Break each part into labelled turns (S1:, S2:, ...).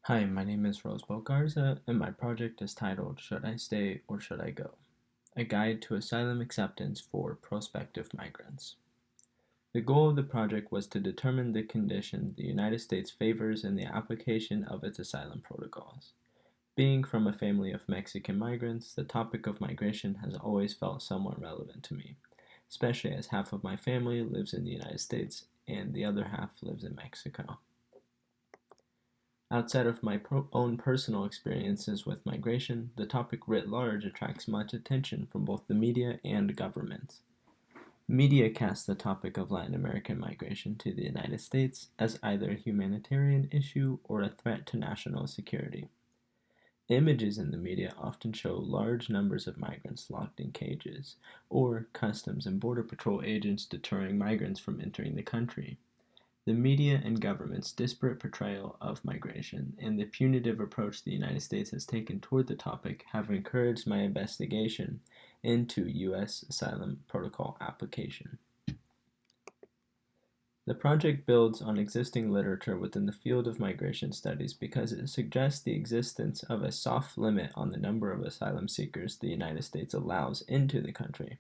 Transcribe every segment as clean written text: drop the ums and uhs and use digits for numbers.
S1: Hi, my name is Rosebel Garza, and my project is titled Should I Stay or Should I Go? A Guide to Asylum Acceptance for Prospective Migrants. The goal of the project was to determine the conditions the United States favors in the application of its asylum protocols. Being from a family of Mexican migrants, the topic of migration has always felt somewhat relevant to me, especially as half of my family lives in the United States and the other half lives in Mexico. Outside of my own personal experiences with migration, the topic writ large attracts much attention from both the media and governments. Media cast the topic of Latin American migration to the United States as either a humanitarian issue or a threat to national security. Images in the media often show large numbers of migrants locked in cages, or Customs and Border Patrol agents deterring migrants from entering the country. The media and government's disparate portrayal of migration and the punitive approach the United States has taken toward the topic have encouraged my investigation into U.S. asylum protocol application. The project builds on existing literature within the field of migration studies because it suggests the existence of a soft limit on the number of asylum seekers the United States allows into the country.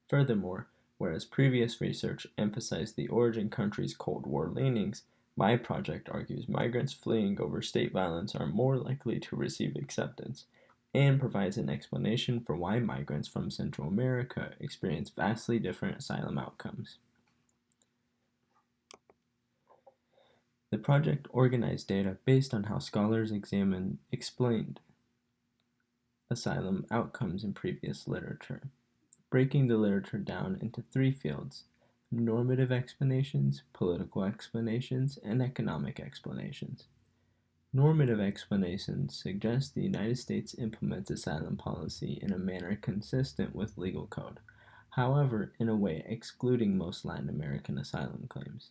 S1: Furthermore, whereas previous research emphasized the origin country's Cold War leanings, my project argues migrants fleeing over state violence are more likely to receive acceptance and provides an explanation for why migrants from Central America experience vastly different asylum outcomes. The project organized data based on how scholars explained asylum outcomes in previous literature, breaking the literature down into three fields: normative explanations, political explanations, and economic explanations. Normative explanations suggest the United States implements asylum policy in a manner consistent with legal code, however, in a way excluding most Latin American asylum claims.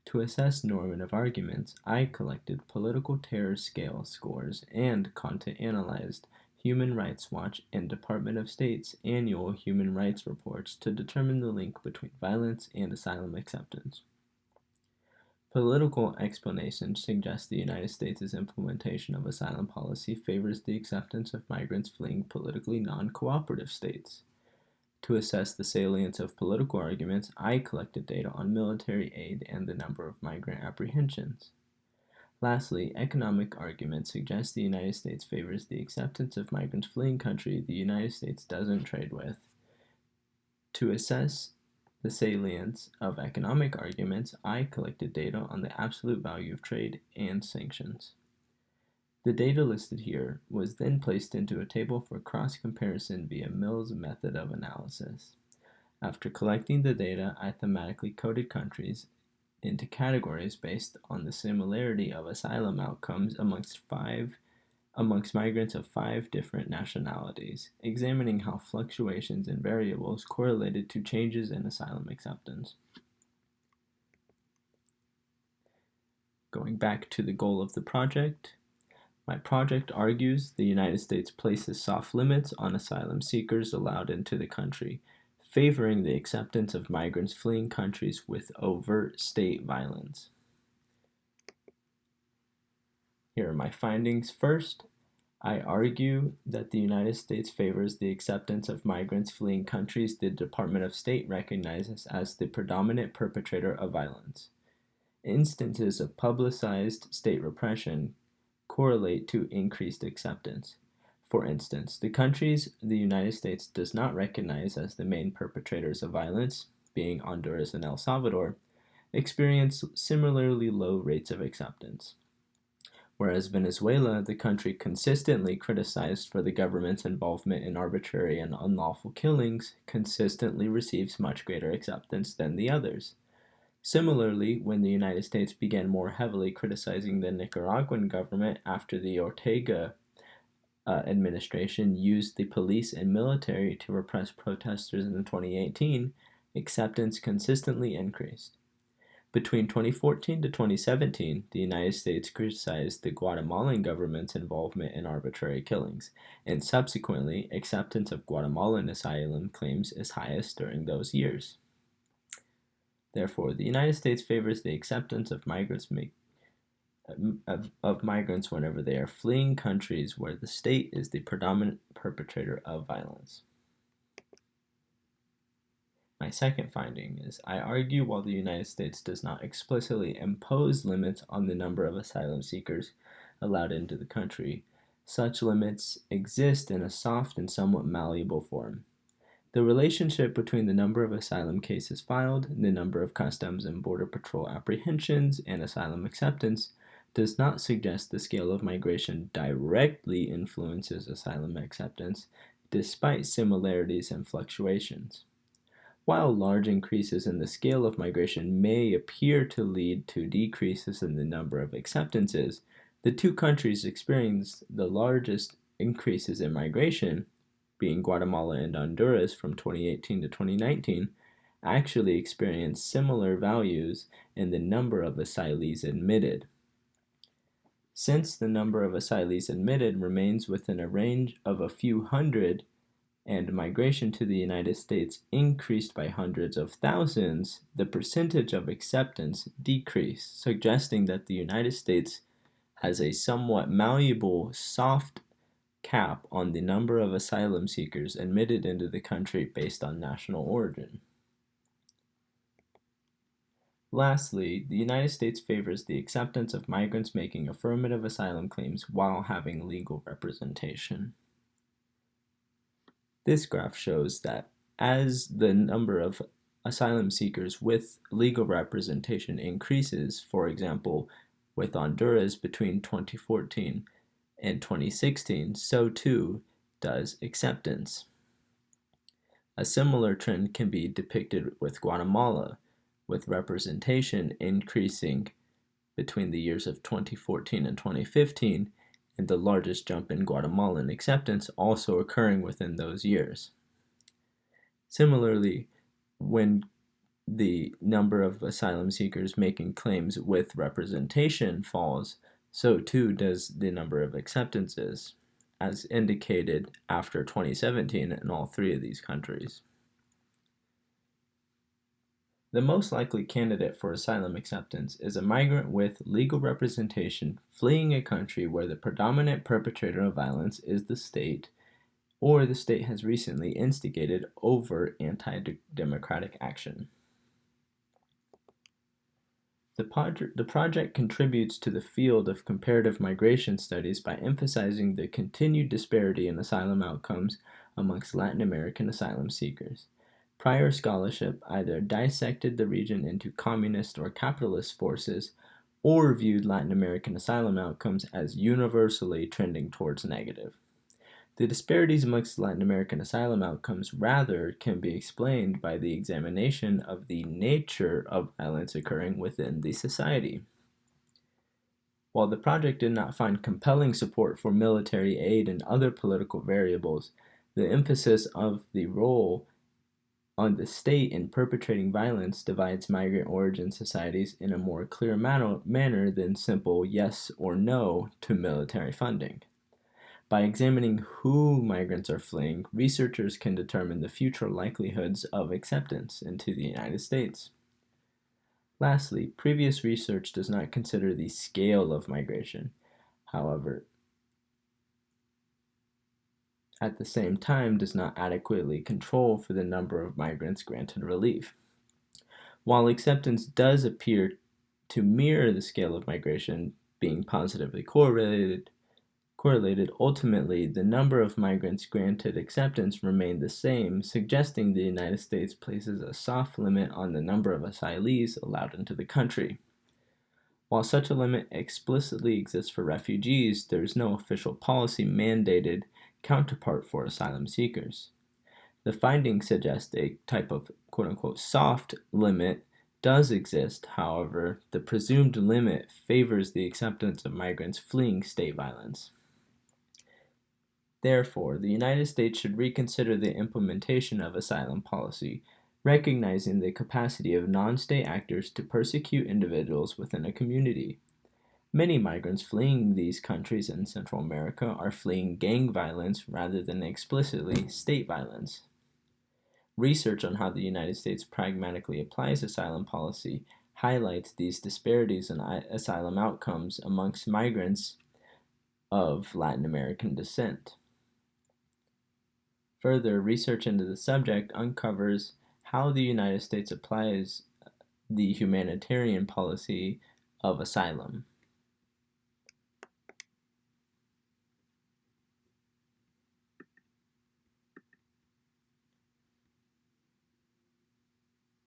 S1: To assess normative arguments, I collected political terror scale scores and content analyzed Human Rights Watch and Department of State's annual human rights reports to determine the link between violence and asylum acceptance. Political explanations suggest the United States' implementation of asylum policy favors the acceptance of migrants fleeing politically non-cooperative states. To assess the salience of political arguments, I collected data on military aid and the number of migrant apprehensions. Lastly, economic arguments suggest the United States favors the acceptance of migrants fleeing country the United States doesn't trade with. To assess the salience of economic arguments, I collected data on the absolute value of trade and sanctions. The data listed here was then placed into a table for cross-comparison via Mills' method of analysis. After collecting the data, I thematically coded countries into categories based on the similarity of asylum outcomes amongst migrants of 5 different nationalities, examining how fluctuations in variables correlated to changes in asylum acceptance. Going back to the goal of the project, my project argues the United States places soft limits on asylum seekers allowed into the country, favoring the acceptance of migrants fleeing countries with overt state violence. Here are my findings. First, I argue that the United States favors the acceptance of migrants fleeing countries the Department of State recognizes as the predominant perpetrator of violence. Instances of publicized state repression correlate to increased acceptance. For instance, the countries the United States does not recognize as the main perpetrators of violence, being Honduras and El Salvador, experience similarly low rates of acceptance. Whereas Venezuela, the country consistently criticized for the government's involvement in arbitrary and unlawful killings, consistently receives much greater acceptance than the others. Similarly, when the United States began more heavily criticizing the Nicaraguan government after the Ortega administration used the police and military to repress protesters in 2018, acceptance consistently increased. Between 2014 to 2017, the United States criticized the Guatemalan government's involvement in arbitrary killings, and subsequently, acceptance of Guatemalan asylum claims is highest during those years. Therefore, the United States favors the acceptance of migrants of migrants whenever they are fleeing countries where the state is the predominant perpetrator of violence. My second finding is I argue while the United States does not explicitly impose limits on the number of asylum seekers allowed into the country, such limits exist in a soft and somewhat malleable form. The relationship between the number of asylum cases filed, the number of Customs and Border Patrol apprehensions, and asylum acceptance does not suggest the scale of migration directly influences asylum acceptance, despite similarities and fluctuations. While large increases in the scale of migration may appear to lead to decreases in the number of acceptances, the two countries experienced the largest increases in migration, being Guatemala and Honduras from 2018 to 2019, actually experienced similar values in the number of asylees admitted. Since the number of asylees admitted remains within a range of a few hundred, and migration to the United States increased by hundreds of thousands, the percentage of acceptance decreased, suggesting that the United States has a somewhat malleable, soft cap on the number of asylum seekers admitted into the country based on national origin. Lastly, the United States favors the acceptance of migrants making affirmative asylum claims while having legal representation. This graph shows that as the number of asylum seekers with legal representation increases, for example, with Honduras between 2014 and 2016, so too does acceptance. A similar trend can be depicted with Guatemala, with representation increasing between the years of 2014 and 2015, and the largest jump in Guatemalan acceptance also occurring within those years. Similarly, when the number of asylum seekers making claims with representation falls, so too does the number of acceptances, as indicated after 2017 in all three of these countries. The most likely candidate for asylum acceptance is a migrant with legal representation fleeing a country where the predominant perpetrator of violence is the state, or the state has recently instigated overt anti-democratic action. The project contributes to the field of comparative migration studies by emphasizing the continued disparity in asylum outcomes amongst Latin American asylum seekers. Prior scholarship either dissected the region into communist or capitalist forces or viewed Latin American asylum outcomes as universally trending towards negative. The disparities amongst Latin American asylum outcomes rather can be explained by the examination of the nature of violence occurring within the society. While the project did not find compelling support for military aid and other political variables, the emphasis of the role on the state in perpetrating violence divides migrant origin societies in a more clear manner than simple yes or no to military funding. By examining who migrants are fleeing, researchers can determine the future likelihoods of acceptance into the United States. Lastly, previous research does not consider the scale of migration. However, at the same time does not adequately control for the number of migrants granted relief. While acceptance does appear to mirror the scale of migration being positively correlated, ultimately the number of migrants granted acceptance remained the same, suggesting the United States places a soft limit on the number of asylees allowed into the country. While such a limit explicitly exists for refugees, there is no official policy mandated counterpart for asylum seekers. The findings suggest a type of quote-unquote soft limit does exist. However, the presumed limit favors the acceptance of migrants fleeing state violence. Therefore, the United States should reconsider the implementation of asylum policy, recognizing the capacity of non-state actors to persecute individuals within a community. Many migrants fleeing these countries in Central America are fleeing gang violence rather than explicitly state violence. Research on how the United States pragmatically applies asylum policy highlights these disparities in asylum outcomes amongst migrants of Latin American descent. Further, research into the subject uncovers how the United States applies the humanitarian policy of asylum.